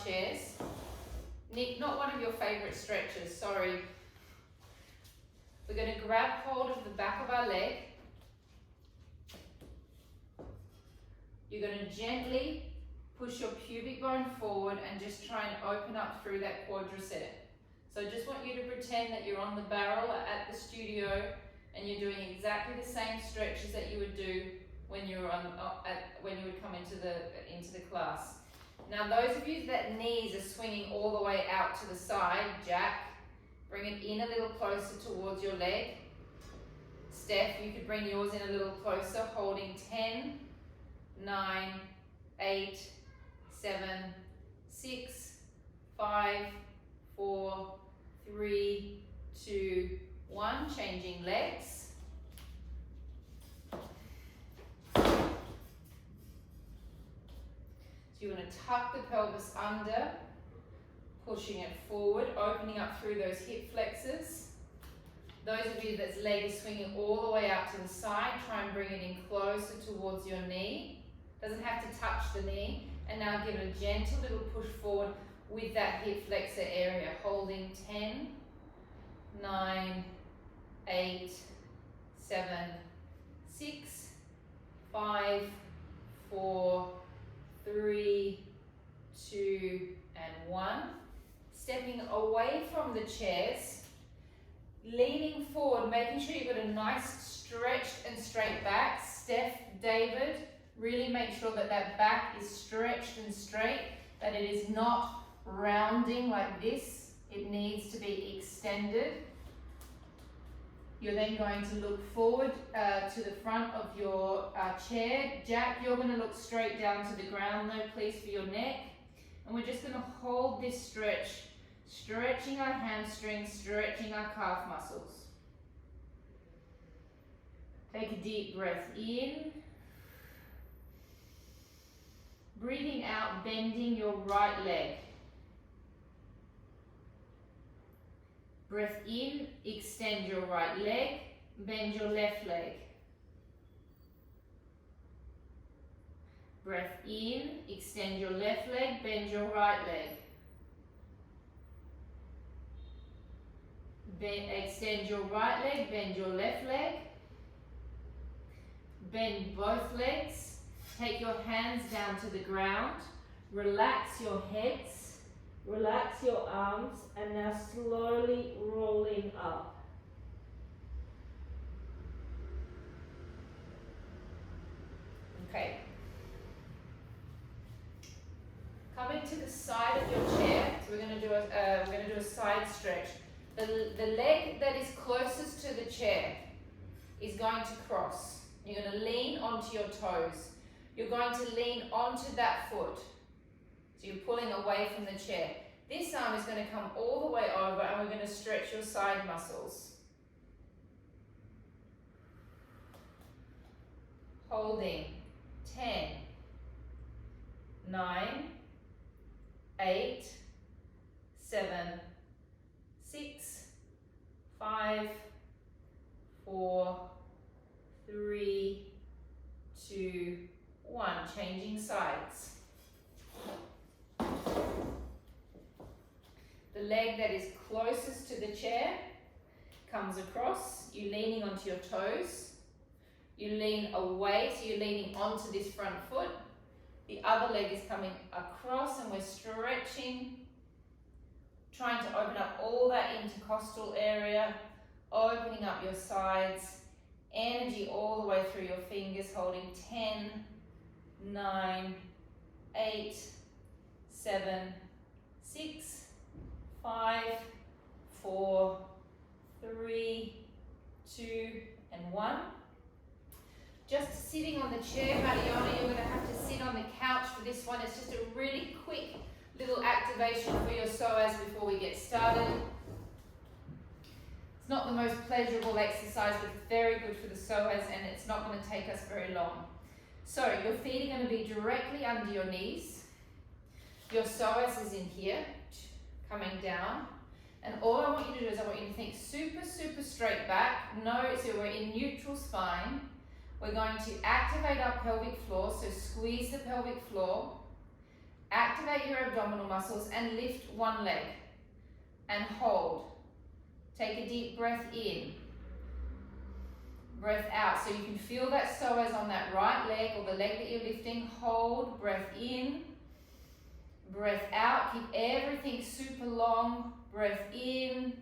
chairs. Nick, not one of your favorite stretches, sorry. We're going to grab hold of the back of our leg. You're going to gently push your pubic bone forward and just try and open up through that quadricep. So I just want you to pretend that you're on the barrel at the studio and you're doing exactly the same stretches that you would do when you were when you would come into the class. Now those of you that knees are swinging all the way out to the side, jack, bring it in a little closer towards your leg. Steph, you could bring yours in a little closer, holding 10, 9, 8, 7, 6, 5, 4, 3, 2, 1. Changing legs. So you want to tuck the pelvis under, pushing it forward, opening up through those hip flexors. Those of you that's leg is swinging all the way out to the side, try and bring it in closer towards your knee. Doesn't have to touch the knee. And now give it a gentle little push forward with that hip flexor area, holding 10, 9, 8, 7, 6, 5, 4, 3, 2, and 1. Stepping away from the chairs, leaning forward, making sure you've got a nice stretched and straight back. Steph, David, really make sure that that back is stretched and straight, that it is not rounding like this. It needs to be extended. You're then going to look forward to the front of your chair. Jack, you're going to look straight down to the ground though, please, for your neck. And we're just going to hold this stretch, stretching our hamstrings, stretching our calf muscles. Take a deep breath in. Breathing out, bending your right leg. Breath in, extend your right leg, bend your left leg. Breath in, extend your left leg, bend your right leg. Extend your right leg, bend your left leg. Bend both legs. Take your hands down to the ground. Relax your heads. Relax your arms. And now slowly rolling up. Okay. Coming to the side of your chair. So we're going to do a side stretch. The leg that is closest to the chair is going to cross. You're going to lean onto your toes. You're going to lean onto that foot. So you're pulling away from the chair. This arm is going to come all the way over and we're going to stretch your side muscles. Holding 10, 9, 8, 7, 6, 5, 4, 3, 2, 1. Changing sides. The leg that is closest to the chair comes across. You're leaning onto your toes. You lean away, so you're leaning onto this front foot. The other leg is coming across and we're stretching, trying to open up all that intercostal area, opening up your sides, energy all the way through your fingers, holding 10, 9, 8, 7, 6, 5, 4, 3, 2, and 1. Just sitting on the chair, Mariana, you're going to have to sit on the couch for this one. It's just a really quick little activation for your psoas before we get started. It's not the most pleasurable exercise, but it's very good for the psoas and it's not going to take us very long. So your feet are going to be directly under your knees. Your psoas is in here, coming down. And all I want you to do is I want you to think super, super straight back. No, so we're in neutral spine. We're going to activate our pelvic floor, so squeeze the pelvic floor. Activate your abdominal muscles and lift one leg and hold. Take a deep breath in, breath out. So you can feel that psoas on that right leg or the leg that you're lifting. Hold, breath in, breath out. Keep everything super long. Breath in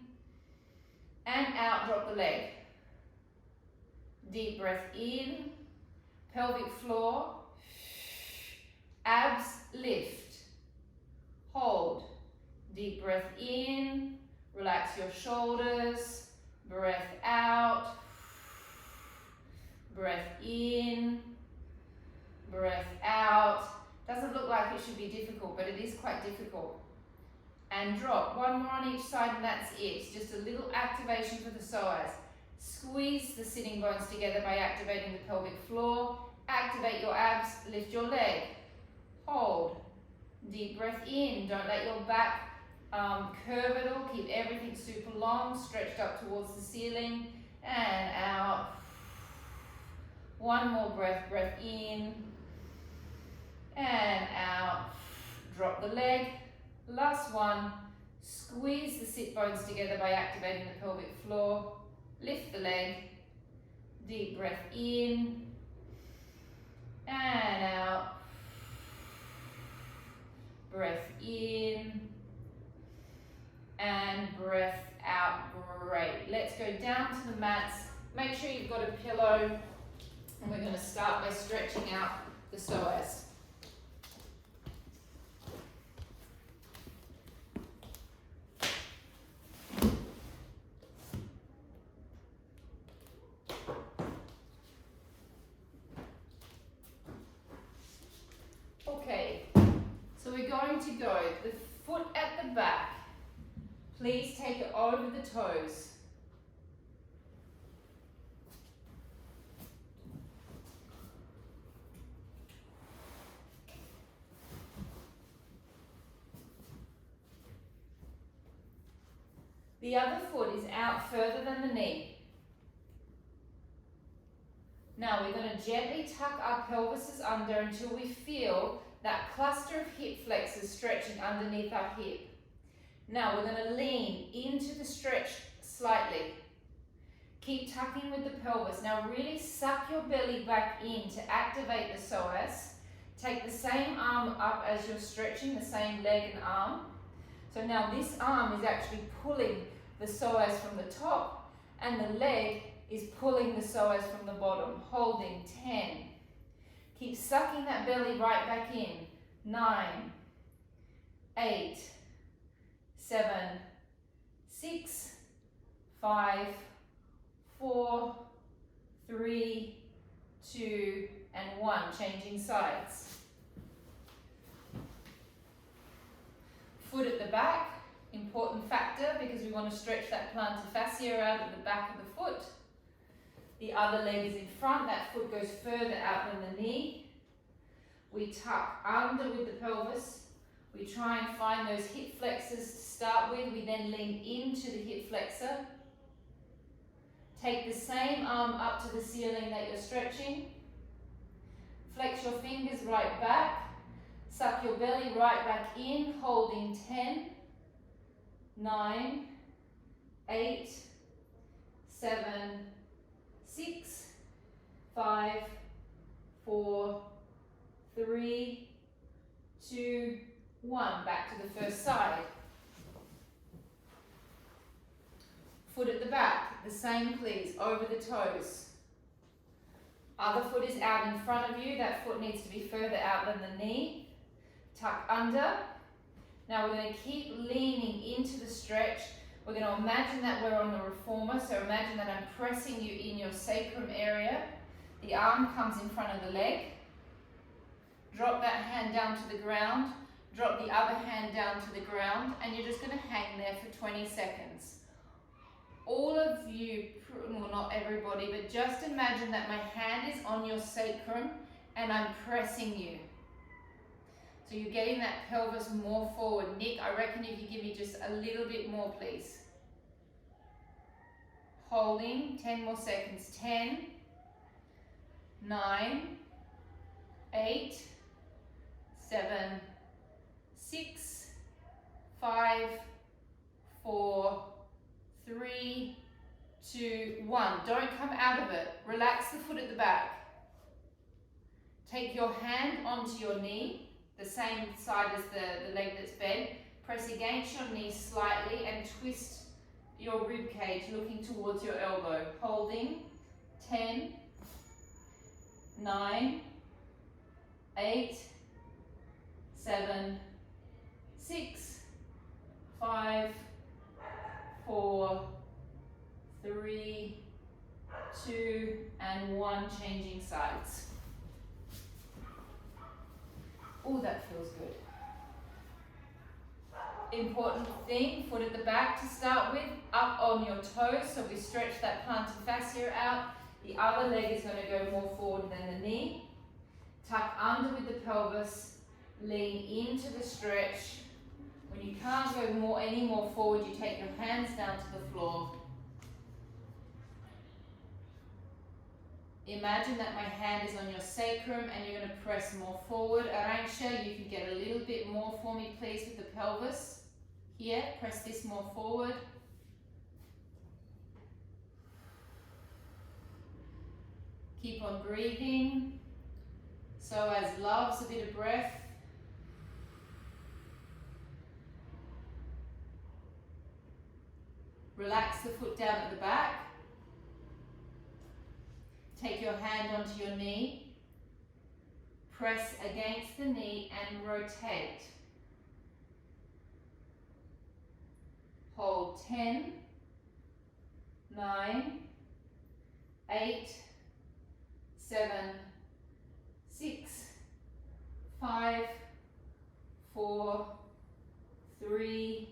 and out, drop the leg. Deep breath in, pelvic floor, abs lift, hold. Deep breath in, relax your shoulders, breath out, breath in, breath out. Doesn't look like it should be difficult, but it is quite difficult. And drop. One more on each side and that's it. It's just a little activation for the psoas. Squeeze the sitting bones together by activating the pelvic floor. Activate your abs, lift your leg. Hold. Deep breath in. Don't let your back curve at all. Keep everything super long, stretched up towards the ceiling. And out. One more breath. Breath in. And out. Drop the leg. Last one. Squeeze the sit bones together by activating the pelvic floor. Lift the leg. Deep breath in. And out. Breath in. And breath out. Great. Let's go down to the mats. Make sure you've got a pillow. And we're going to start by stretching out the psoas. Okay, so we're going to go the foot at the back. Please take it over the toes. The other foot is out further than the knee. Now we're going to gently tuck our pelvises under until we feel that cluster of hip flexors stretching underneath our hip. Now we're going to lean into the stretch slightly. Keep tucking with the pelvis. Now really suck your belly back in to activate the psoas. Take the same arm up as you're stretching, the same leg and arm. So now this arm is actually pulling the psoas from the top and the leg is pulling the psoas from the bottom. Holding 10. Keep sucking that belly right back in. 9, 8, 7, 6, 5, 4, 3, 2, and 1. Changing sides. Foot at the back, important factor because we want to stretch that plantar fascia out at the back of the foot. The other leg is in front, that foot goes further out than the knee. We tuck under with the pelvis. We try and find those hip flexors to start with. We then lean into the hip flexor. Take the same arm up to the ceiling that you're stretching. Flex your fingers right back. Suck your belly right back in, holding 10, 9, 8, 7, 6, 5, 4, 3, 2, 1. Back to the first side. Foot at the back, the same please, over the toes. Other foot is out in front of you, that foot needs to be further out than the knee. Tuck under. Now we're going to keep leaning into the stretch. We're going to imagine that we're on the reformer, so imagine that I'm pressing you in your sacrum area. The arm comes in front of the leg. Drop that hand down to the ground. Drop the other hand down to the ground, and you're just going to hang there for 20 seconds. All of you, well not everybody, but just imagine that my hand is on your sacrum and I'm pressing you. So you're getting that pelvis more forward. Nick, I reckon if you give me just a little bit more, please. Holding, 10 more seconds. 10, 9, 8, 7, 6, 5, 4, 3, 2, 1. Don't come out of it. Relax the foot at the back. Take your hand onto your knee, the same side as the leg that's bent. Press against your knee slightly and twist your rib cage looking towards your elbow. Holding 10, 9, 8, 7, 6, 5, 4, 3, 2, and 1. Changing sides. Oh, that feels good. Important thing, foot at the back to start with, up on your toes, so we stretch that plantar fascia out. The other leg is going to go more forward than the knee. Tuck under with the pelvis, lean into the stretch. When you can't go any more forward, you take your hands down to the floor. Imagine that my hand is on your sacrum and you're going to press more forward. Arantxa, you can get a little bit more for me, please, with the pelvis. Here, press this more forward. Keep on breathing. Psoas loves a bit of breath. Relax the foot down at the back. Take your hand onto your knee. Press against the knee and rotate. Hold 10, 9, 8, 7, 6, 5, 4, 3,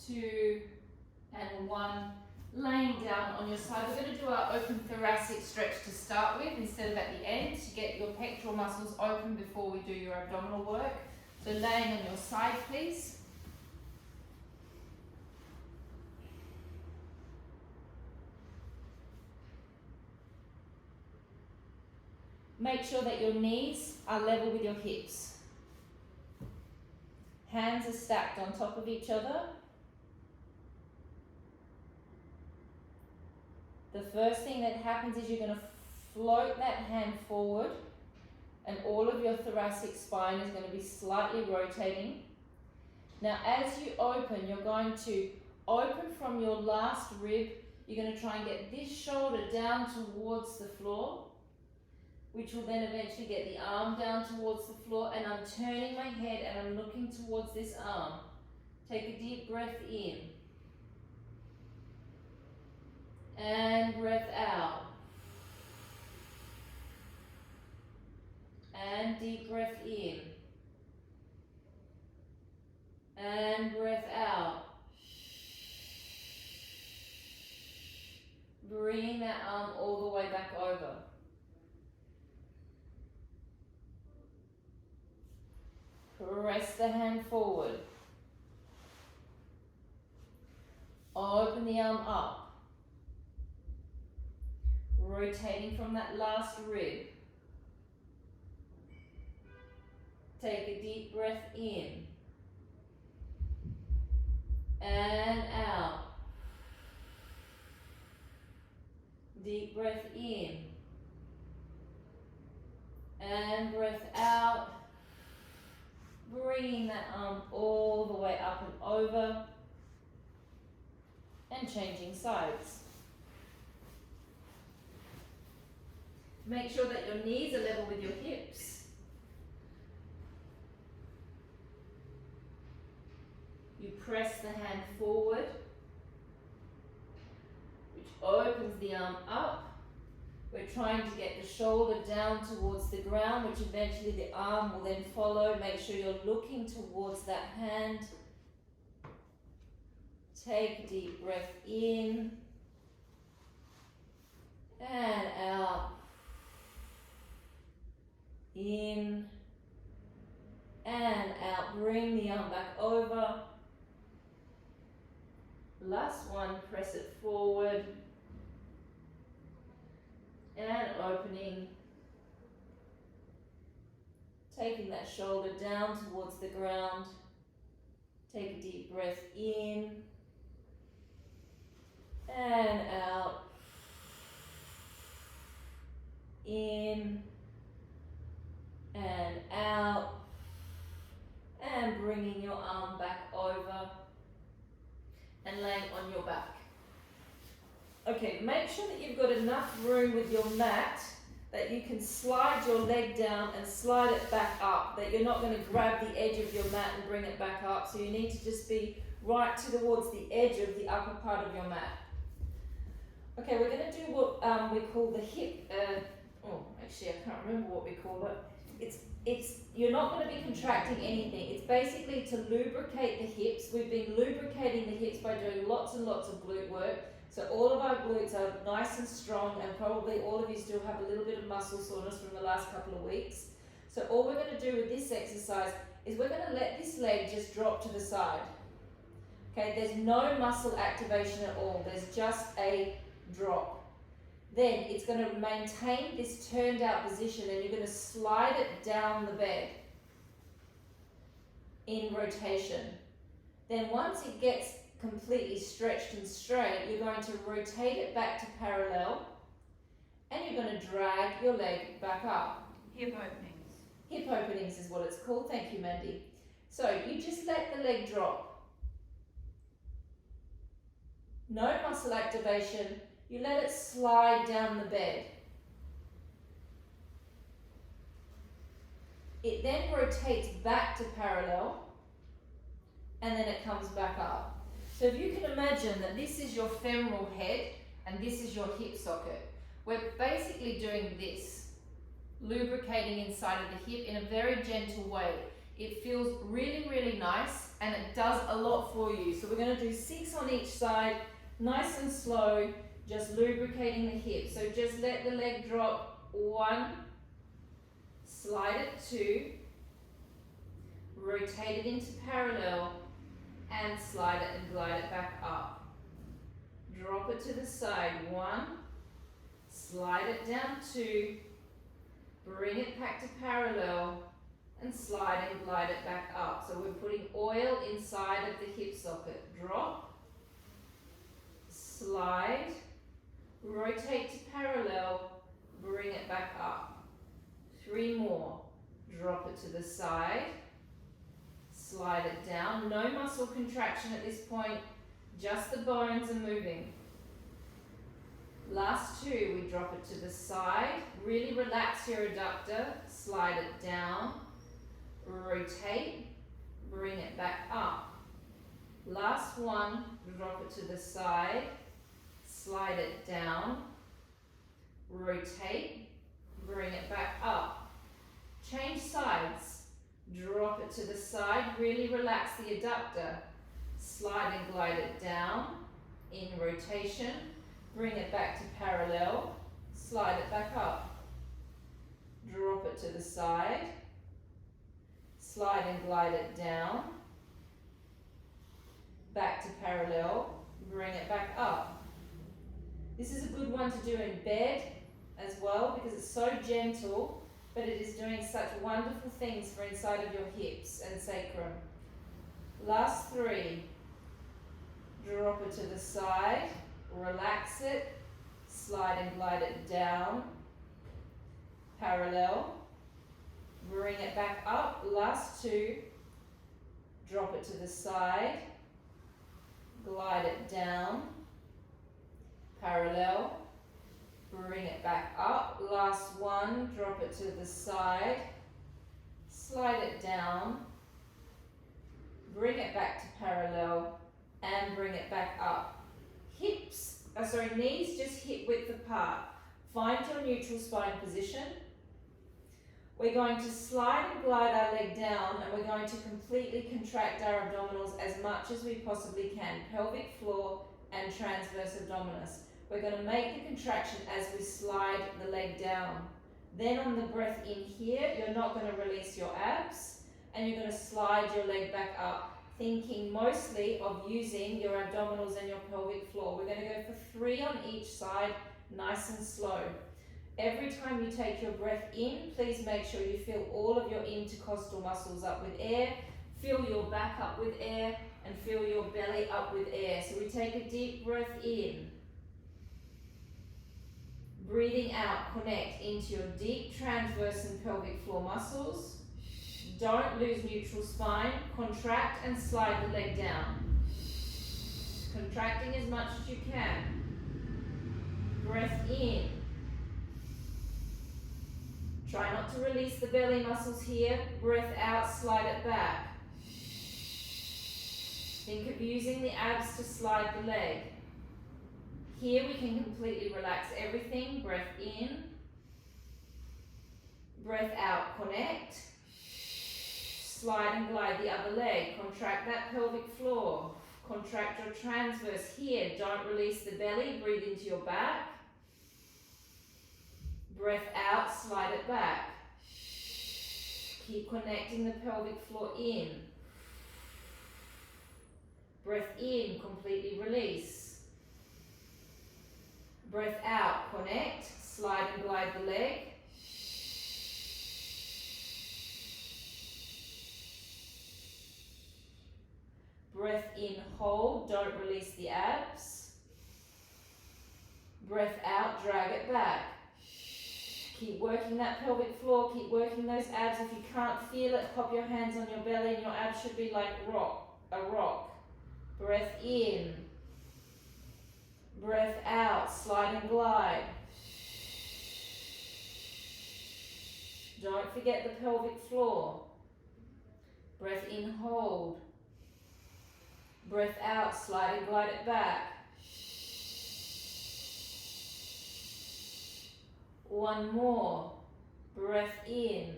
2, and 1. Laying down on your side. We're going to do our open thoracic stretch to start with instead of at the end to get your pectoral muscles open before we do your abdominal work. So laying on your side, please. Make sure that your knees are level with your hips. Hands are stacked on top of each other. The first thing that happens is you're going to float that hand forward and all of your thoracic spine is going to be slightly rotating. Now as you open, you're going to open from your last rib. You're going to try and get this shoulder down towards the floor, which will then eventually get the arm down towards the floor, and I'm turning my head and I'm looking towards this arm. Take a deep breath in. And breath out. And deep breath in. And breath out. Bring that arm all the way back over. Press the hand forward. Open the arm up. Rotating from that last rib. Take a deep breath in. And out. Deep breath in. And breath out. Bringing that arm all the way up and over. And changing sides. Make sure that your knees are level with your hips. You press the hand forward, which opens the arm up. We're trying to get the shoulder down towards the ground, which eventually the arm will then follow. Make sure you're looking towards that hand. Take a deep breath in and out. In and out. Bring the arm back over. Last one, press it forward. And opening. taking that shoulder down towards the ground. Take a deep breath in and out. In and out. And bringing your arm back over and laying on your back. Okay, make sure that you've got enough room with your mat that you can slide your leg down and slide it back up, that you're not going to grab the edge of your mat and bring it back up. So you need to just be right towards the edge of the upper part of your mat. Okay, we're going to do what we call the hip, actually I can't remember what we call it. You're not going to be contracting anything. It's basically to lubricate the hips. We've been lubricating the hips by doing lots and lots of glute work. So all of our glutes are nice and strong, and probably all of you still have a little bit of muscle soreness from the last couple of weeks. So all we're going to do with this exercise is we're going to let this leg just drop to the side. Okay, there's no muscle activation at all. There's just a drop. Then it's going to maintain this turned out position, and you're going to slide it down the bed in rotation. Then once it gets completely stretched and straight, you're going to rotate it back to parallel, and you're going to drag your leg back up. Hip openings. Hip openings is what it's called. Thank you, Mandy. So you just let the leg drop. No muscle activation. You let it slide down the bed. It then rotates back to parallel, and then it comes back up. So if you can imagine that this is your femoral head and this is your hip socket. We're basically doing this, lubricating inside of the hip in a very gentle way. It feels really, really nice, and it does a lot for you. So we're going to do 6 on each side, nice and slow, just lubricating the hip. So just let the leg drop. 1, slide it 2, rotate it into parallel, and slide it and glide it back up. Drop it to the side. 1, slide it down 2, bring it back to parallel, and slide and glide it back up. So we're putting oil inside of the hip socket. Drop, slide, rotate to parallel, bring it back up. 3 more. Drop it to the side, slide it down. No muscle contraction at this point, just the bones are moving. Last 2, we drop it to the side. Really relax your adductor, slide it down, rotate, bring it back up. Last 1, drop it to the side, slide it down, rotate, bring it back up. Change sides. Drop it to the side, really relax the adductor. Slide and glide it down in rotation. Bring it back to parallel. Slide it back up. Drop it to the side. Slide and glide it down. Back to parallel. Bring it back up. This is a good one to do in bed as well, because it's so gentle, but it is doing such wonderful things for inside of your hips and sacrum. Last 3. Drop it to the side, relax it, slide and glide it down, parallel, bring it back up. Last 2. Drop it to the side, glide it down, parallel, bring it back up. Last 1, drop it to the side, slide it down, bring it back to parallel, and bring it back up. Knees just hip width apart. Find your neutral spine position. We're going to slide and glide our leg down, and we're going to completely contract our abdominals as much as we possibly can. Pelvic floor and transverse abdominis. We're going to make the contraction as we slide the leg down. Then on the breath in here, you're not going to release your abs, and you're going to slide your leg back up, thinking mostly of using your abdominals and your pelvic floor. We're going to go for 3 on each side, nice and slow. Every time you take your breath in, please make sure you fill all of your intercostal muscles up with air, fill your back up with air, and fill your belly up with air. So we take a deep breath in. Breathing out, connect into your deep transverse and pelvic floor muscles. Don't lose neutral spine. Contract and slide the leg down. Contracting as much as you can. Breath in. Try not to release the belly muscles here. Breath out, slide it back. Think of using the abs to slide the leg. Here we can completely relax everything. Breath in. Breath out, connect. Slide and glide the other leg. Contract that pelvic floor. Contract your transverse here. Don't release the belly. Breathe into your back. Breath out, slide it back. Keep connecting the pelvic floor in. Breath in, completely release. Breath out, connect, slide and glide the leg. Breath in, hold, don't release the abs. Breath out, drag it back. Keep working that pelvic floor, keep working those abs. If you can't feel it, pop your hands on your belly and your abs should be like a rock. Breath in. Breath out, slide and glide. Don't forget the pelvic floor. Breath in, hold. Breath out, slide and glide it back. One more. Breath in.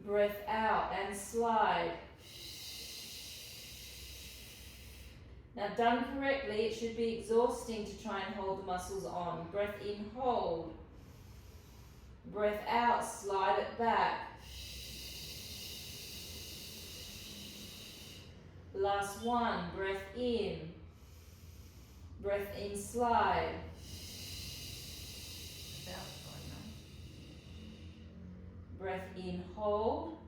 Breath out and slide. Now done correctly, it should be exhausting to try and hold the muscles on. Breath in, hold. Breath out, slide it back. Last one, breath in. Breath in, slide. Breath in, hold.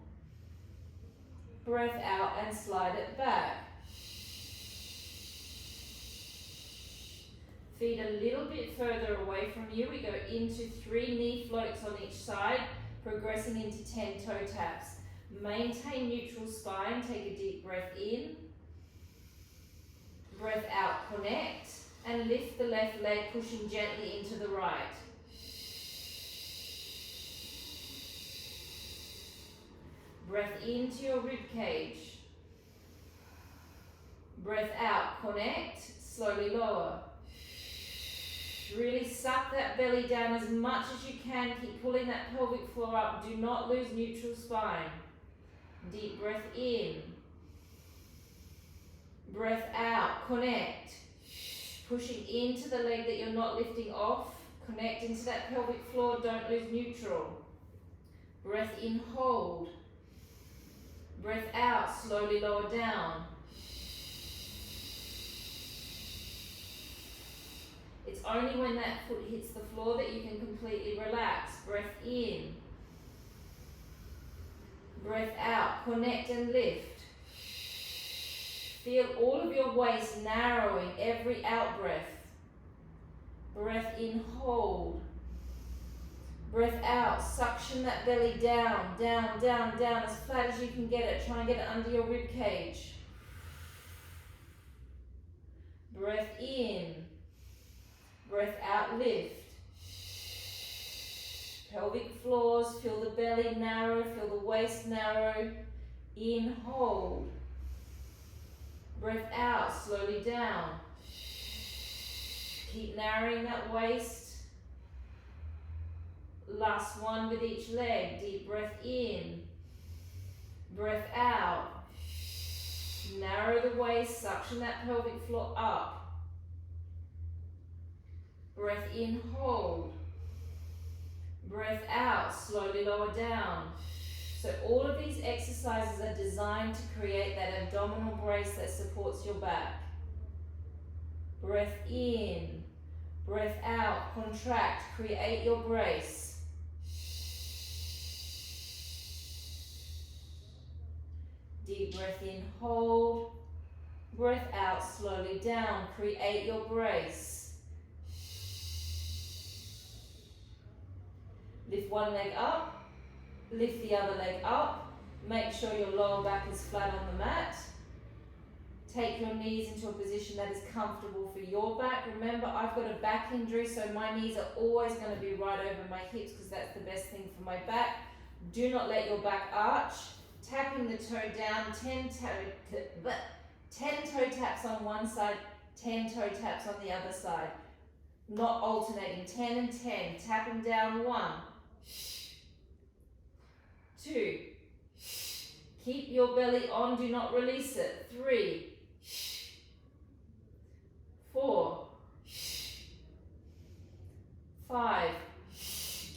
Breath out and slide it back. Feet a little bit further away from you. We go into 3 knee floats on each side, progressing into 10 toe taps. Maintain neutral spine. Take a deep breath in. Breath out, connect. And lift the left leg, pushing gently into the right. Breath into your rib cage. Breath out, connect. Slowly lower. Really suck that belly down as much as you can. Keep pulling that pelvic floor up. Do not lose neutral spine. Deep breath in. Breath out. Connect. Pushing into the leg that you're not lifting off. Connect into that pelvic floor. Don't lose neutral. Breath in. Hold. Breath out. Slowly lower down. It's only when that foot hits the floor that you can completely relax. Breath in. Breath out. Connect and lift. Feel all of your waist narrowing every out breath. Breath in, hold. Breath out. Suction that belly down, down, down, down, as flat as you can get it. Try and get it under your rib cage. Breath in. Breath out, lift. Pelvic floors, feel the belly narrow, feel the waist narrow. In, hold. Breath out, slowly down. Keep narrowing that waist. Last one with each leg. Deep breath in. Breath out. Narrow the waist, suction that pelvic floor up. Breath in, hold. Breath out, slowly lower down. So all of these exercises are designed to create that abdominal brace that supports your back. Breath in. Breath out, contract, create your brace. Deep breath in, hold. Breath out, slowly down, create your brace. Lift one leg up, lift the other leg up. Make sure your lower back is flat on the mat. Take your knees into a position that is comfortable for your back. Remember, I've got a back injury, so my knees are always going to be right over my hips because that's the best thing for my back. Do not let your back arch. Tapping the toe down, 10 toe taps on one side, 10 toe taps on the other side. Not alternating, 10 and 10. Tapping down, 1, 2. Keep your belly on, do not release it. 3, 4, 5.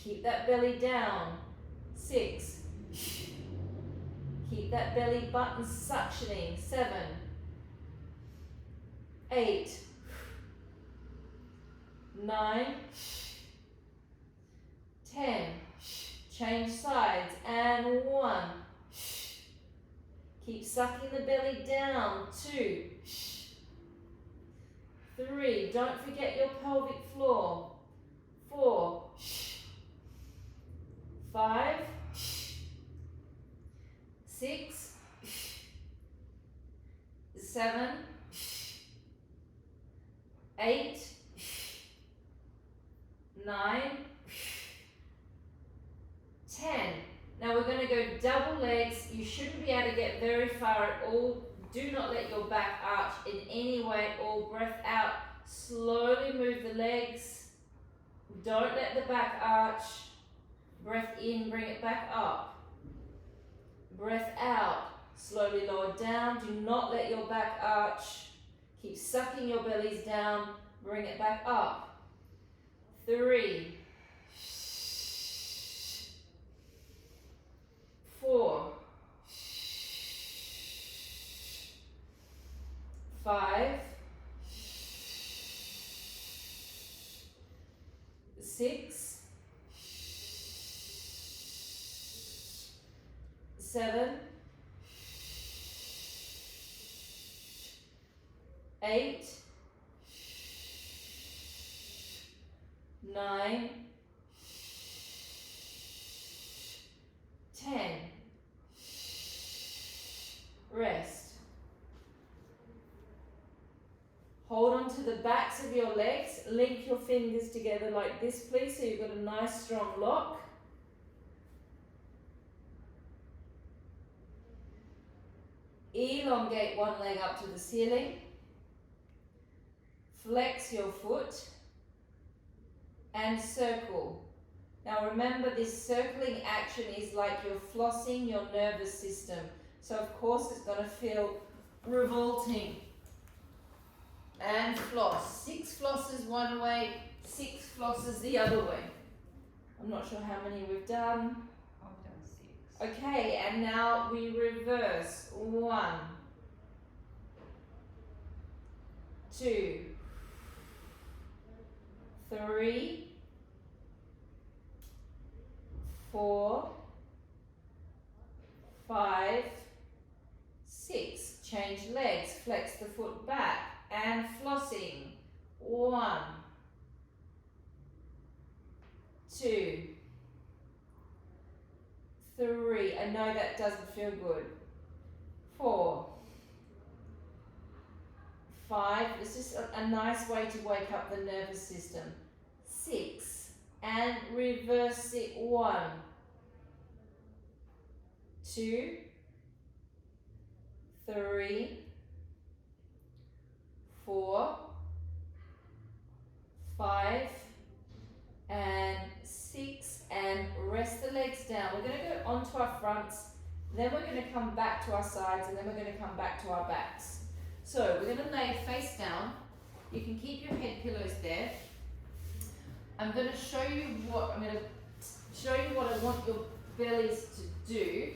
Keep that belly down. 6. Keep that belly button suctioning. 7, 8, 9, 10. Change sides. And 1. Keep sucking the belly down. 2, 3. Don't forget your pelvic floor. 4, 5, 6, 7, 8, 9, 10. Now we're going to go double legs. You shouldn't be able to get very far at all. Do not let your back arch in any way at all. Breath out. Slowly move the legs. Don't let the back arch. Breath in, bring it back up. Breath out. Slowly lower down. Do not let your back arch. Keep sucking your bellies down. Bring it back up. 3, 4, 5, 6, 7, 8, 9, 10. Rest. Hold on to the backs of your legs. Link your fingers together like this, please, so you've got a nice strong lock. Elongate one leg up to the ceiling. Flex your foot and circle. Now remember, this circling action is like you're flossing your nervous system. So of course it's going to feel revolting. And floss. 6 flosses one way, 6 flosses the other way. I'm not sure how many we've done. I've done 6. Okay, and now we reverse. 1, 2, 3, 4, 5, 6. Change legs, flex the foot back and flossing. 1, 2, 3. I know that doesn't feel good. 4, 5. This is a nice way to wake up the nervous system. 6. And reverse it. 1, 2, 3, 4, 5, and 6, and rest the legs down. We're going to go onto our fronts, then we're going to come back to our sides, and then we're going to come back to our backs. So we're going to lay face down. You can keep your head pillows there. I'm going to show you what I want your bellies to do.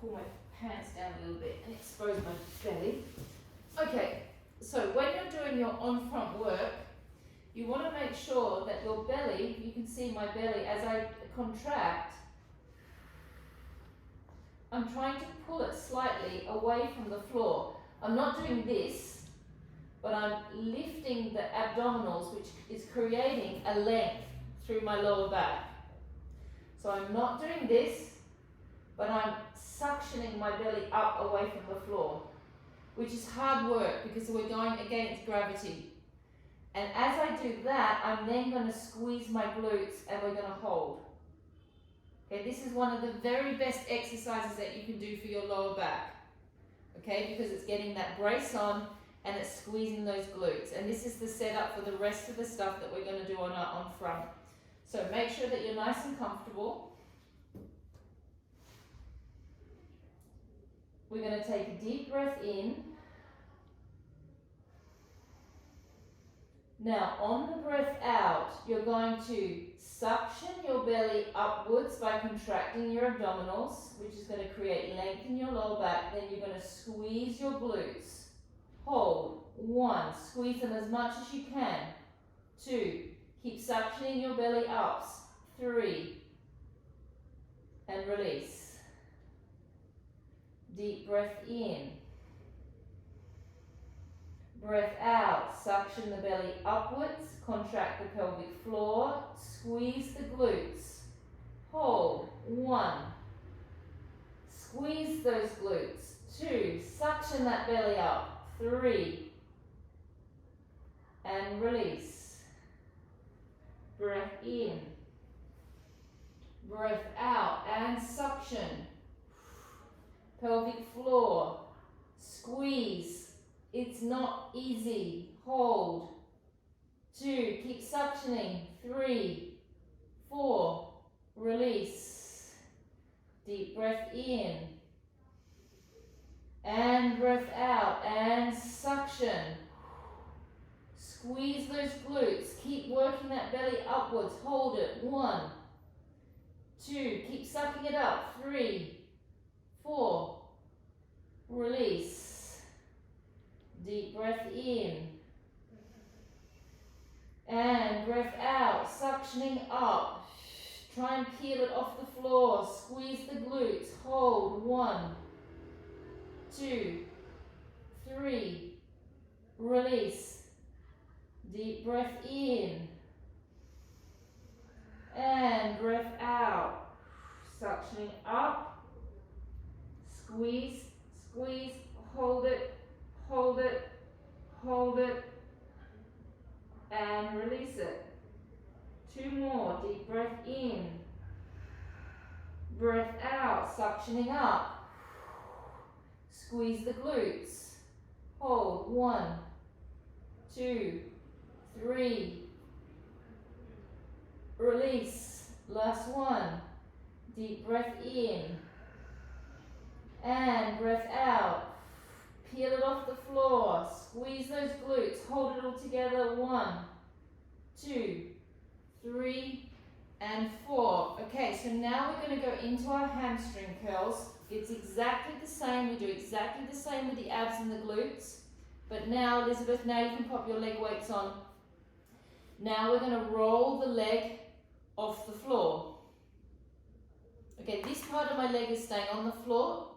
Pull my pants down a little bit and expose my belly. Okay, so when you're doing your on-front work, you want to make sure that your belly, you can see my belly as I contract, I'm trying to pull it slightly away from the floor. I'm not doing this, but I'm lifting the abdominals, which is creating a length through my lower back. So I'm not doing this, but I'm suctioning my belly up away from the floor, which is hard work because we're going against gravity. And as I do that, I'm then going to squeeze my glutes and we're going to hold. Okay, this is one of the very best exercises that you can do for your lower back. Okay, because it's getting that brace on and it's squeezing those glutes. And this is the setup for the rest of the stuff that we're going to do on front. So make sure that you're nice and comfortable. We're going to take a deep breath in. Now, on the breath out, you're going to suction your belly upwards by contracting your abdominals, which is going to create length in your lower back. Then you're going to squeeze your glutes. Hold. 1. Squeeze them as much as you can. 2. Keep suctioning your belly ups. 3. And release. Deep breath in. Breath out, suction the belly upwards, contract the pelvic floor, squeeze the glutes. Hold. 1. Squeeze those glutes. 2. Suction that belly up. 3. And release. Breath in. Breath out and suction. Pelvic floor. Squeeze. It's not easy. Hold. 2. Keep suctioning. 3. 4. Release. Deep breath in. And breath out. And suction. Squeeze those glutes. Keep working that belly upwards. Hold it. 1. 2. Keep sucking it up. 3. 4. Release. Deep breath in. And breath out. Suctioning up. Try and peel it off the floor. Squeeze the glutes. Hold. 1. 2. 3. Release. Deep breath in. And breath out. Suctioning up. Squeeze. Squeeze. Hold it. Hold it, hold it, and release it. 2 more. Deep breath in. Breath out, suctioning up. Squeeze the glutes. Hold. 1, 2, 3. Release. Last one. Deep breath in. And breath out. Peel it off the floor. Squeeze those glutes. Hold it all together. 1, 2, 3, and 4. Okay, so now we're going to go into our hamstring curls. It's exactly the same. We do exactly the same with the abs and the glutes. But now, Elizabeth, now you can pop your leg weights on. Now we're going to roll the leg off the floor. Okay, this part of my leg is staying on the floor.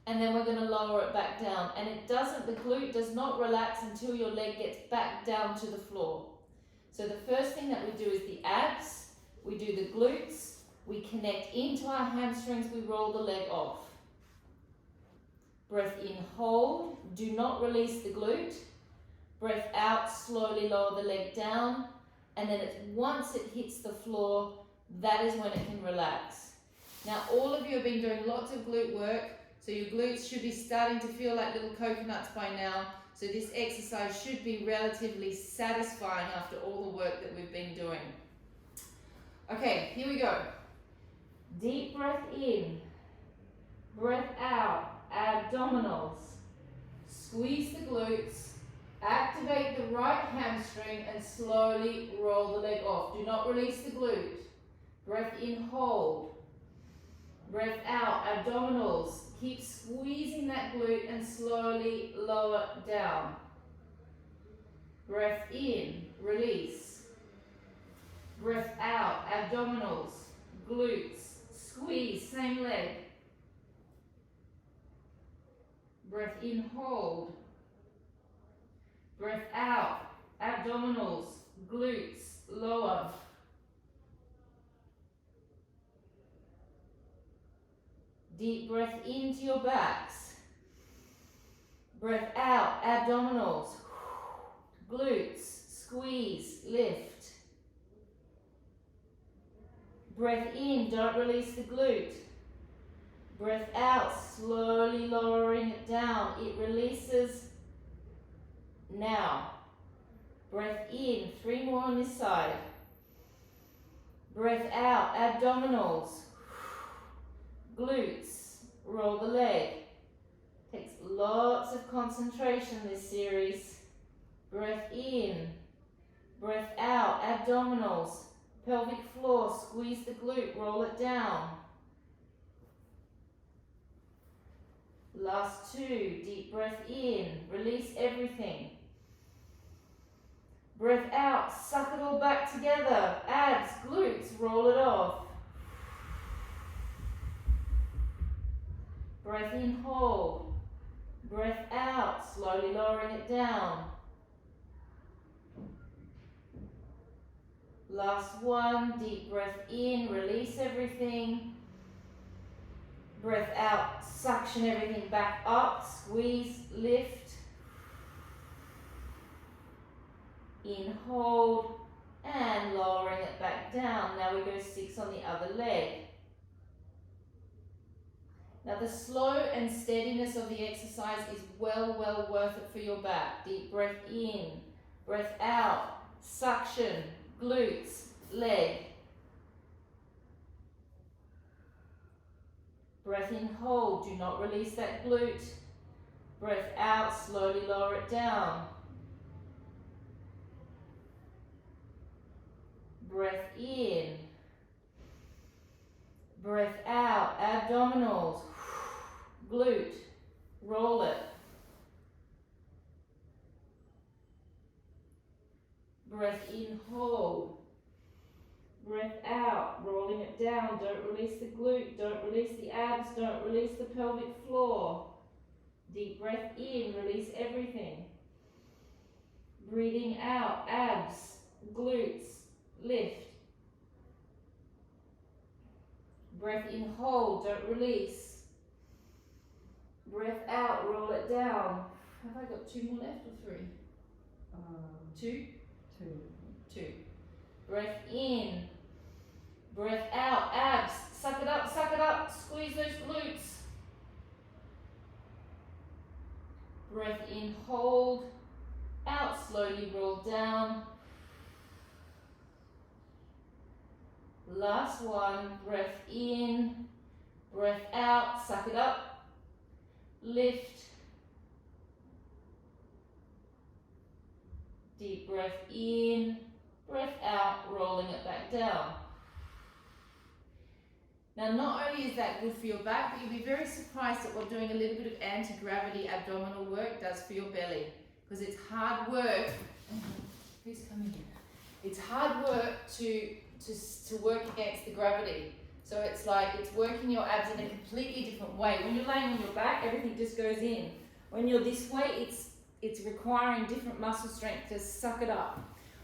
And then we're going to lower it back down. And it doesn't, the glute does not relax until your leg gets back down to the floor. So the first thing that we do is the abs, we do the glutes, we connect into our hamstrings, we roll the leg off. Breath in, hold, do not release the glute. Breath out, slowly lower the leg down. And then once it hits the floor, that is when it can relax. Now all of you have been doing lots of glute work. So your glutes should be starting to feel like little coconuts by now. So this exercise should be relatively satisfying after all the work that we've been doing. Okay, here we go. Deep breath in, breath out, abdominals. Squeeze the glutes, activate the right hamstring and slowly roll the leg off. Do not release the glute. Breath in, hold. Breath out, abdominals. Keep squeezing that glute and slowly lower down. Breath in. release. Breath out, abdominals, glutes, squeeze, same leg. Breath in, hold. Breath out, abdominals, glutes, lower. Deep breath into your backs. Breath out, abdominals, glutes, squeeze, lift. Breath in, don't release the glute. Breath out, slowly lowering it down. It releases now. Breath in, 3 more on this side. Breath out, abdominals, glutes, roll the leg. Takes lots of concentration this series. Breath in, breath out, abdominals, pelvic floor, squeeze the glute, roll it down. Last 2, deep breath in, release everything. Breath out, suck it all back together, abs, glutes, roll it off. Breath in, hold. Breath out, slowly lowering it down. Last 1, deep breath in, release everything. Breath out, suction everything back up, squeeze, lift. In, hold, and lowering it back down. Now we go 6 on the other leg. Now the slow and steadiness of the exercise is well worth it for your back. Deep breath in, breath out, suction, glutes, leg. Breath in, hold, do not release that glute. Breath out, slowly lower it down. Breath in. Breath out, abdominals, glute, roll it. Breath in, hold. Breath out, rolling it down. Don't release the glute, don't release the abs, don't release the pelvic floor. Deep breath in, release everything. Breathing out, abs, glutes, lift. Breath in, hold, don't release. Breath out, roll it down. Have I got 2 more left or 3? 2? 2. Breath in. Breath out, abs. Suck it up, squeeze those glutes. Breath in, hold. Out, slowly roll down. Last 1, breath in, breath out, suck it up, lift. Deep breath in, breath out, rolling it back down. Now not only is that good for your back, but you'll be very surprised at what doing a little bit of anti-gravity abdominal work does for your belly. Because it's hard work. Who's coming in? It's hard work to work against the gravity. So it's like it's working your abs in a completely different way. When you're laying on your back, everything just goes in. When you're this way, it's requiring different muscle strength to suck it up.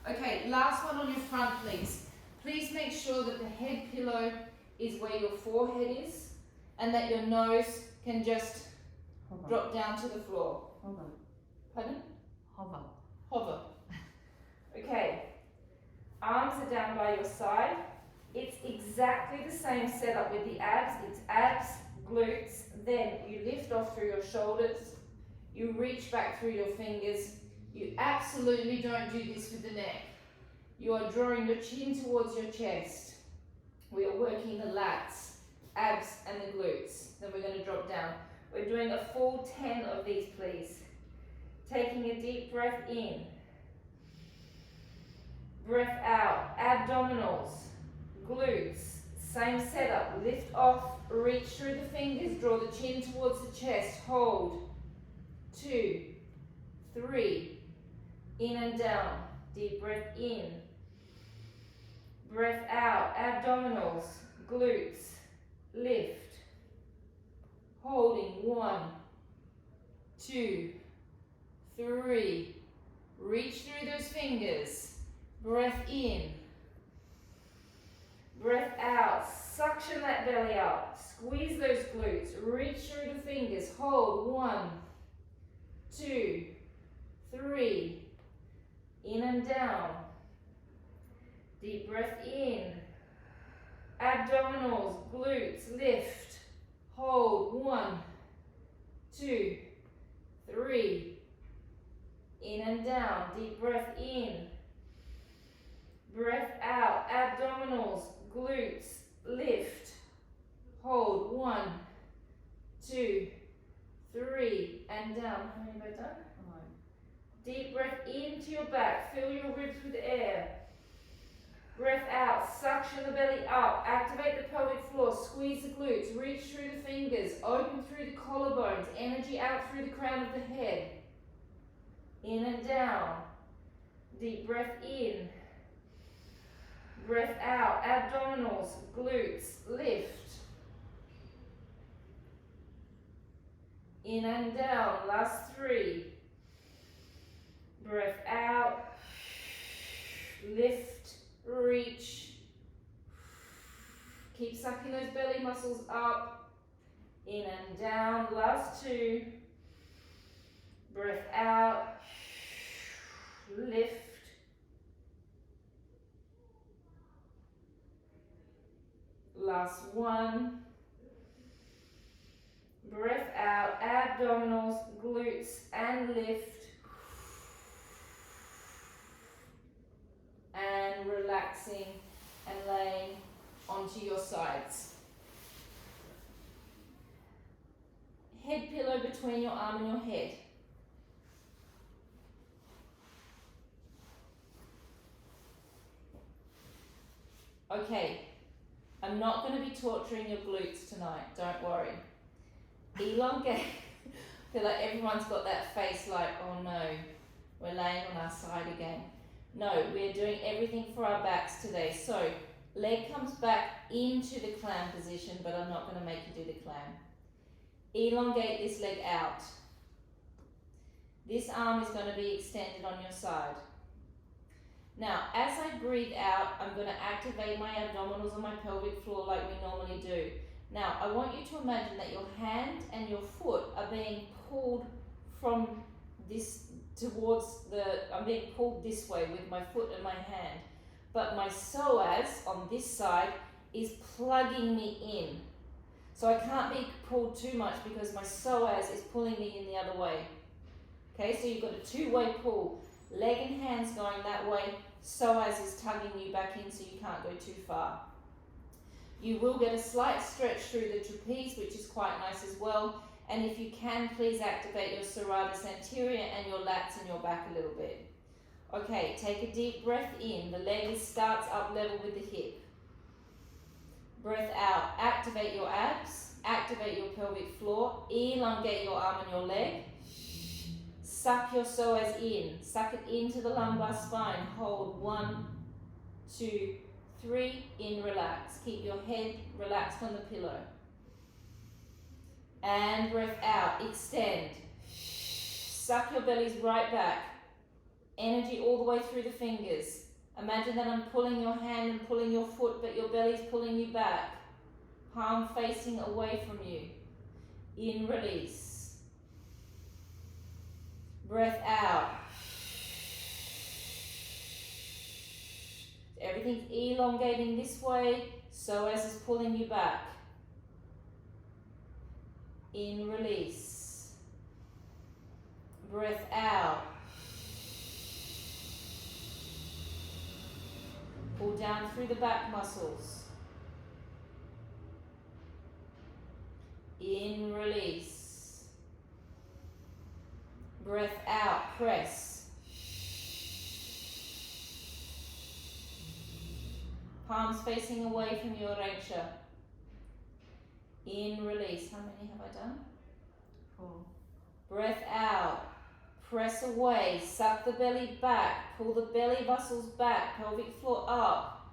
Okay, last one on your front, please. Please make sure that the head pillow is where your forehead is and that your nose can just drop down to the floor. Hover. Pardon? Hover. Hover. Okay. Arms are down by your side. It's exactly the same setup with the abs. It's abs, glutes, then you lift off through your shoulders. You reach back through your fingers. You absolutely don't do this with the neck. You are drawing your chin towards your chest. We are working the lats, abs and the glutes. Then we're going to drop down. We're doing a full 10 of these, please. Taking a deep breath in. Breath out, abdominals, glutes, same setup, lift off, reach through the fingers, draw the chin towards the chest, hold, 2, 3, in and down, Deep breath in. Breath out. Abdominals, glutes, lift. Holding 1, 2, 3. Reach through those fingers. Breath in. Breath out. Suction that belly up. Squeeze those glutes. Reach through the fingers. Hold 1, 2, 3. In and down. Deep breath in. Abdominals, glutes, lift. Hold 1, 2, 3. In and down. Deep breath in. Breath out. Abdominals, glutes, lift. Hold 1, 2, 3. And down. How many have I done? Deep breath into your back. Fill your ribs with air. Breath out. Suction the belly up. Activate the pelvic floor. Squeeze the glutes. Reach through the fingers. Open through the collarbones. Energy out through the crown of the head. In and down. Deep breath in. Breath out. Abdominals, glutes, lift. In and down. Last 3. Breath out. Lift, reach. Keep sucking those belly muscles up. In and down. Last 2. Breath out. Lift. Last 1. Breath out. Abdominals, glutes, and lift. And relaxing and laying onto your sides. Head pillow between your arm and your head. Okay, I'm not going to be torturing your glutes tonight, don't worry. Elongate. I feel like everyone's got that face like, oh no, we're laying on our side again. No, we're doing everything for our backs today. So, leg comes back into the clam position, but I'm not going to make you do the clam. Elongate this leg out. This arm is going to be extended on your side. Now, as I breathe out, I'm going to activate my abdominals on my pelvic floor like we normally do. Now, I want you to imagine that your hand and your foot are being pulled from this towards I'm being pulled this way with my foot and my hand. But my psoas on this side is plugging me in. So I can't be pulled too much because my psoas is pulling me in the other way. Okay, so you've got a two-way pull. Leg and hands going that way, psoas is tugging you back in so you can't go too far. You will get a slight stretch through the trapeze, which is quite nice as well. And if you can, please activate your serratus anterior and your lats and your back a little bit. Okay, take a deep breath in. The leg starts up level with the hip. Breath out. Activate your abs. Activate your pelvic floor. Elongate your arm and your leg. Suck your psoas in. Suck it into the lumbar spine. Hold 1, 2, 3. In, relax. Keep your head relaxed on the pillow. And breath out. Extend. Suck your bellies right back. Energy all the way through the fingers. Imagine that I'm pulling your hand and pulling your foot, but your belly's pulling you back. Palm facing away from you. In, release. Breath out. Everything's elongating this way, psoas is pulling you back. In, release. Breath out. Pull down through the back muscles. In, release. Breath out, press. Palms facing away from your orentia. In, release. How many have I done? 4. Breath out. Press away, suck the belly back, pull the belly muscles back, pelvic floor up.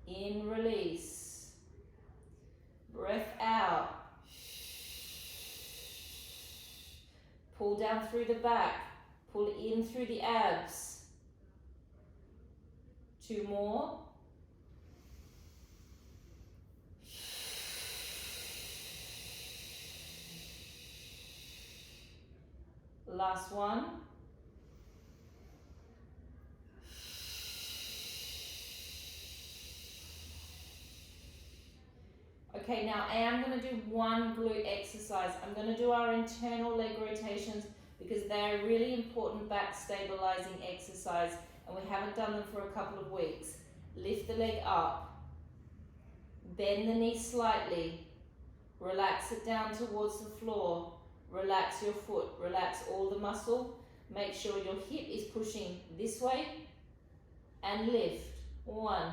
In, release. Breath out. Pull down through the back, pull in through the abs. 2 more. Last one. Okay, now I am going to do one glute exercise. I'm going to do our internal leg rotations because they are really important back stabilizing exercise, and we haven't done them for a couple of weeks. Lift the leg up, bend the knee slightly, relax it down towards the floor, relax your foot, relax all the muscle, make sure your hip is pushing this way, and lift. 1.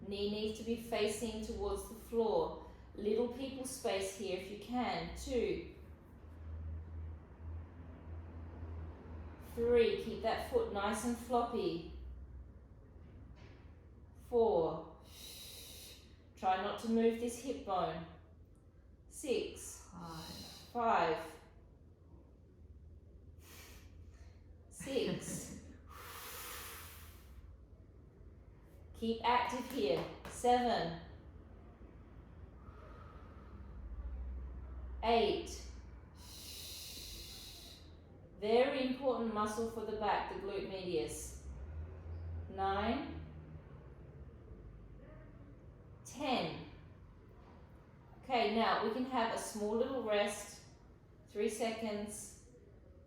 Knee needs to be facing towards the floor. Little people space here if you can. 2. 3. Keep that foot nice and floppy. 4. Try not to move this hip bone. 6. 5. 6. Keep active here. 7. 8. Very important muscle for the back, the glute medius. 9. 10. Okay, now we can have a small little rest. 3 seconds.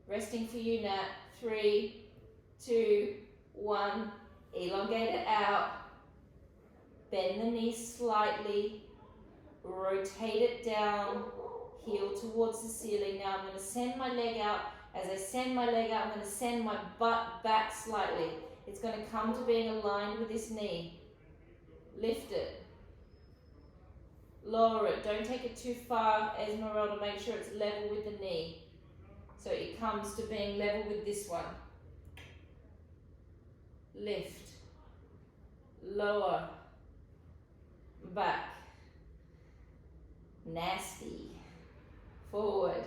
Resting for you, Nat. 3, 2, 1. Elongate it out. Bend the knees slightly. Rotate it down. Heel towards the ceiling. Now I'm going to send my leg out. As I send my leg out, I'm going to send my butt back slightly. It's going to come to being aligned with this knee. Lift it. Lower it. Don't take it too far, Esmeralda. Make sure it's level with the knee. So it comes to being level with this one. Lift. Lower. Back. Nasty. Forward.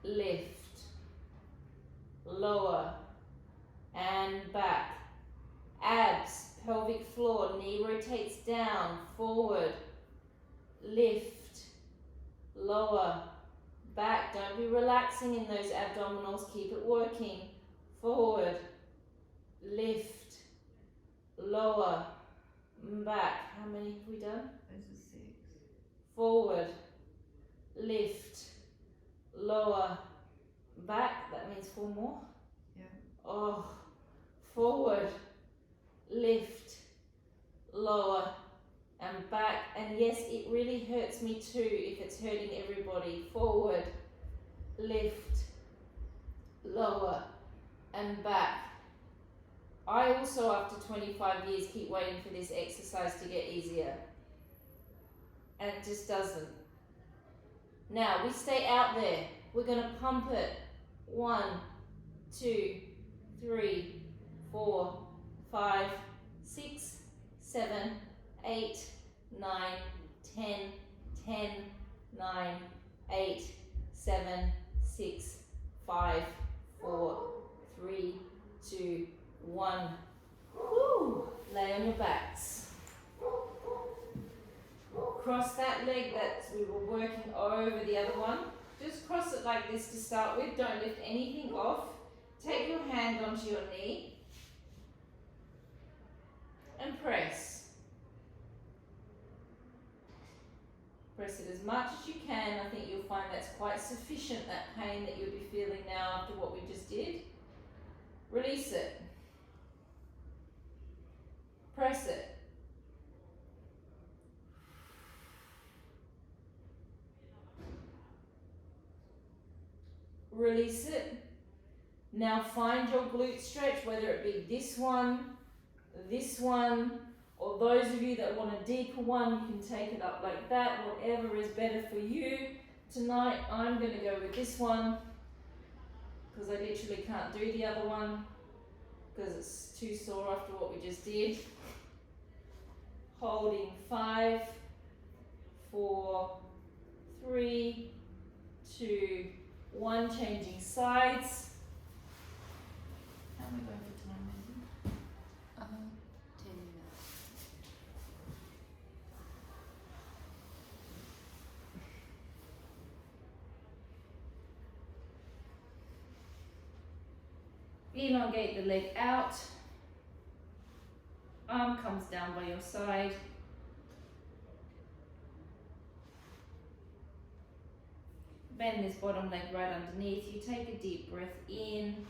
Lift. Lower. And back. Abs. Pelvic floor. Knee rotates down. Forward. Lift. Lower. Back. Don't be relaxing in those abdominals. Keep it working. Forward. Lift. Lower. Back. How many have we done? Those are 6. Forward. Lift. Lower. Back. That means 4 more. Yeah. Oh. Forward. Lift. Lower. And back. And yes, it really hurts me too if it's hurting everybody. Forward. Lift. Lower. And back. I also, after 25 years, keep waiting for this exercise to get easier. And it just doesn't. Now, we stay out there. We're going to pump it. 1, 2, 3, 4, 5, 6, 7, 8, 9, 10, 10, 9, 8, 7, 6, 5, 4, 3, 2, 1. Woo! Lay on your backs. Cross that leg that we were working over the other one. Just cross it like this to start with. Don't lift anything off. Take your hand onto your knee and press. Press it as much as you can. I think you'll find that's quite sufficient, that pain that you'll be feeling now after what we just did. Release it. Press it. Release it. Now find your glute stretch, whether it be this one, or those of you that want a deeper one, you can take it up like that, whatever is better for you. Tonight I'm going to go with this one because I literally can't do the other one because it's too sore after what we just did. Holding 5, 4, 3, 2, 1, changing sides. How am I going for time, Megan? 10 minutes. Elongate the leg out. Arm comes down by your side. Bend this bottom leg right underneath you. Take a deep breath in.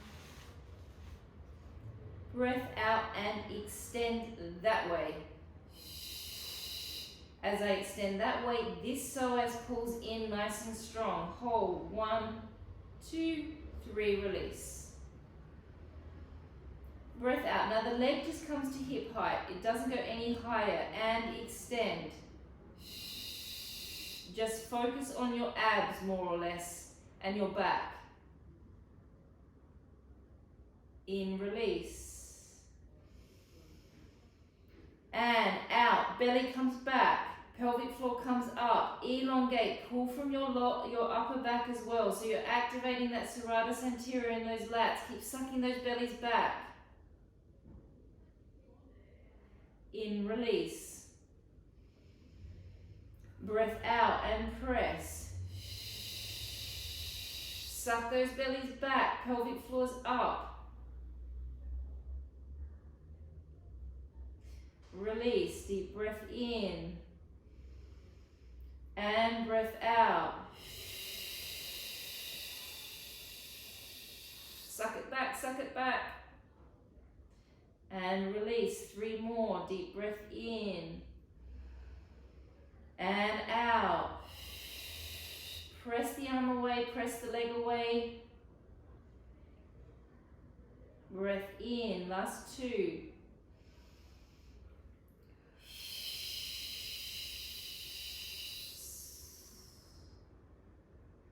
Breath out and extend that way. As I extend that way, this psoas pulls in nice and strong. Hold. 1, 2, 3, release. Breath out. Now the leg just comes to hip height. It doesn't go any higher. And extend. Just focus on your abs more or less and your back. In, release. And out. Belly comes back. Pelvic floor comes up. Elongate. Pull from your upper back as well. So you're activating that serratus anterior in those lats. Keep sucking those bellies back. In, release. Breath out and press. Suck those bellies back. Pelvic floors up. Release. Deep breath in. And breath out. Suck it back, suck it back. And release. 3 more. Deep breath in. And out. Press the arm away, press the leg away. Breath in. Last 2.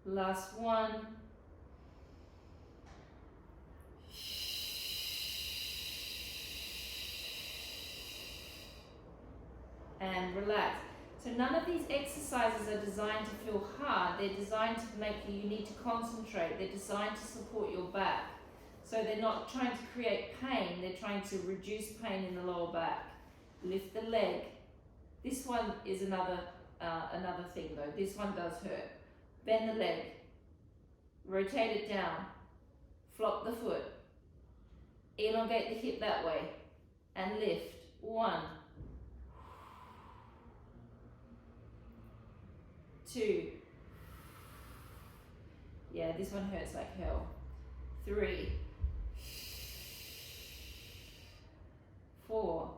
Last 1. And relax. So none of these exercises are designed to feel hard. They're designed to make you need to concentrate. They're designed to support your back. So they're not trying to create pain. They're trying to reduce pain in the lower back. Lift the leg. This one is another thing though. This one does hurt. Bend the leg. Rotate it down. Flop the foot. Elongate the hip that way. And lift. 1. 2. Yeah, this one hurts like hell. 3. 4.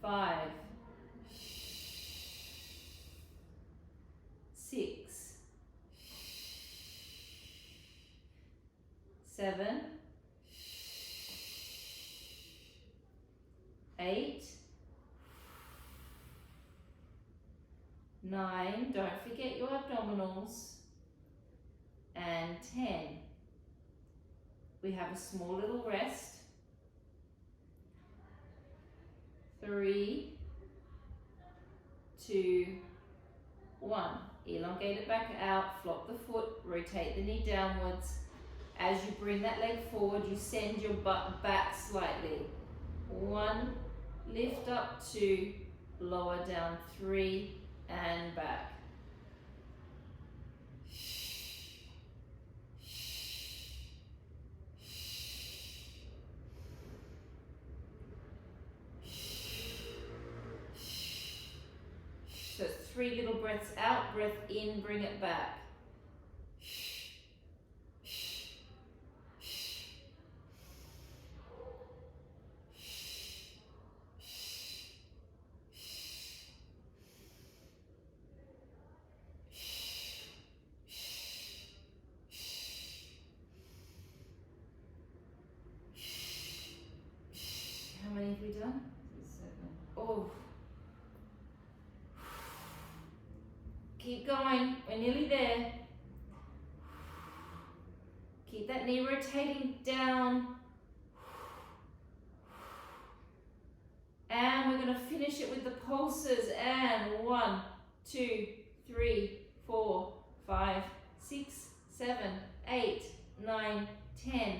5. 6. 7. 8. 9, don't forget your abdominals, and 10. We have a small little rest. 3, 2, 1. Elongate it back out, flop the foot, rotate the knee downwards. As you bring that leg forward, you send your butt back slightly. 1, lift up, 2, lower down, 3, and back. So 3 little breaths out, breath in, bring it back. How many have we done? 7. Oh. Keep going. We're nearly there. Keep that knee rotating down. And we're going to finish it with the pulses. And 1, 2, 3, 4, 5, 6, 7, 8, 9, 10,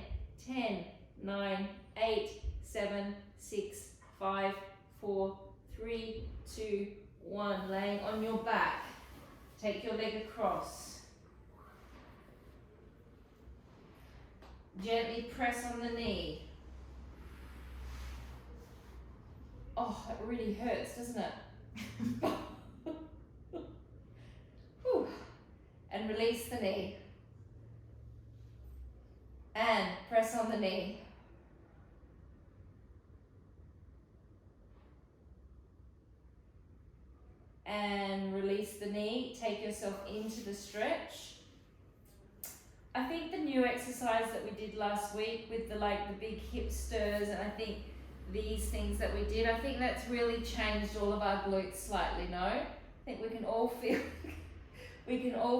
10, 9, 8, 7, 6, 5, 4, 3, 2, 1. Laying on your back. Take your leg across. Gently press on the knee. Oh, that really hurts, doesn't it? Whew. And release the knee. And press on the knee. And release the knee. Take yourself into the stretch. I think the new exercise that we did last week with the big hip stirs, and I think these things that we did, I think that's really changed all of our glutes slightly, no? I think we can all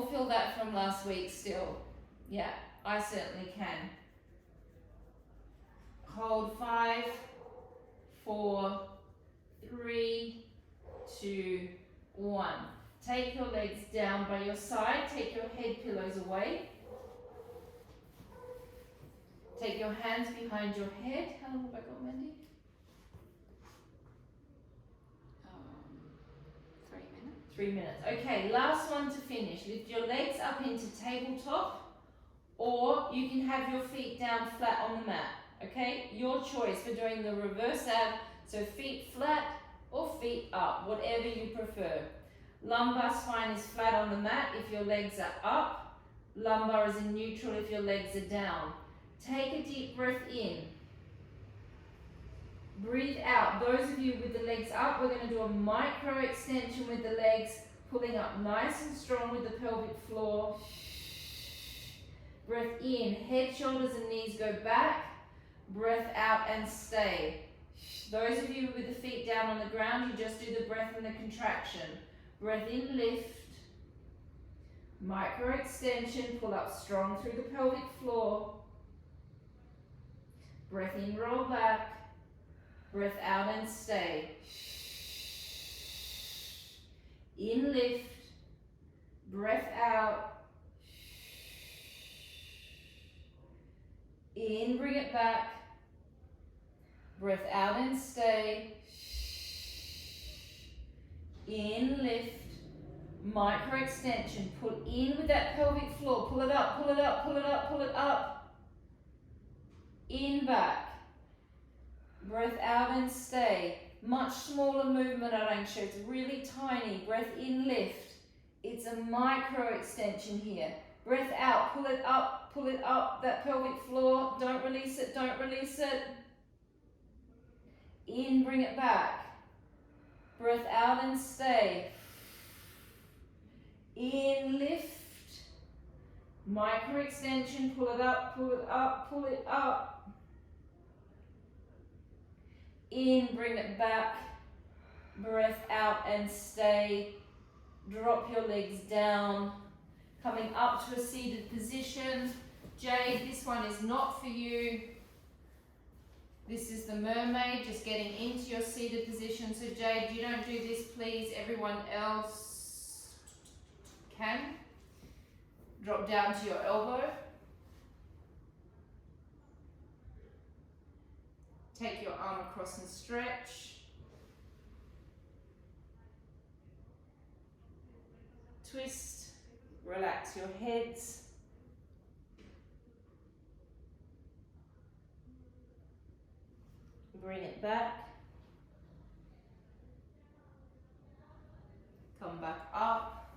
feel that from last week still. Yeah, I certainly can. Hold 5, 4, 3, 2, 1. Take your legs down by your side. Take your head pillows away. Take your hands behind your head. How long have I got, Mandy? 3 minutes. 3 minutes. Okay, last one to finish. Lift your legs up into tabletop, or you can have your feet down flat on the mat. Okay, your choice for doing the reverse ab. So feet flat or feet up, whatever you prefer. Lumbar spine is flat on the mat if your legs are up. Lumbar is in neutral if your legs are down. Take a deep breath in. Breathe out. Those of you with the legs up, we're going to do a micro extension with the legs, pulling up nice and strong with the pelvic floor. Breath in. Head, shoulders and knees go back. Breath out and stay. Those of you with the feet down on the ground, you just do the breath and the contraction. Breath in, lift. Micro extension, pull up strong through the pelvic floor. Breath in, roll back. Breath out and stay. In, lift. Breath out. In, bring it back. Breath out and stay. In, lift. Micro extension. Pull in with that pelvic floor. Pull it up, pull it up, pull it up, pull it up. In, back. Breath out and stay. Much smaller movement, Arangsha. It's really tiny. Breath in, lift. It's a micro extension here. Breath out, pull it up, that pelvic floor. Don't release it, don't release it. In, bring it back. Breath out and stay. In, lift. Micro extension, pull it up, pull it up, pull it up. In, bring it back. Breath out and stay. Drop your legs down. Coming up to a seated position. Jade, this one is not for you. This is the mermaid, just getting into your seated position. So Jade, you don't do this, please. Everyone else can. Drop down to your elbow. Take your arm across and stretch. Twist, relax your heads. Bring it back. Come back up.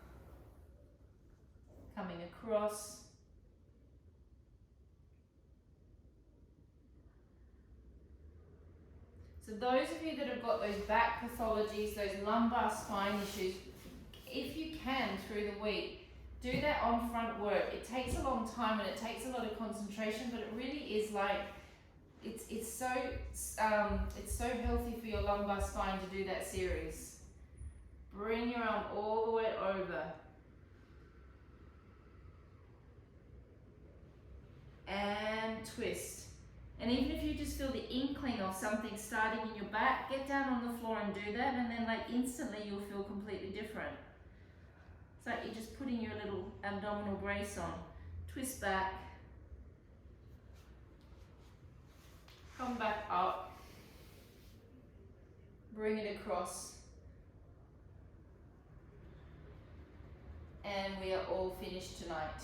Coming across. So those of you that have got those back pathologies, those lumbar spine issues, if you can through the week, do that on front work. It takes a long time and it takes a lot of concentration, but it really is like, it's so healthy for your lumbar spine to do that series. Bring your arm all the way over. twist. And even if you just feel the inkling of something starting in your back, get down on the floor and do that, and then like instantly you'll feel completely different. It's like you're just putting your little abdominal brace on. Twist back. Come back up. Bring it across. And we are all finished tonight.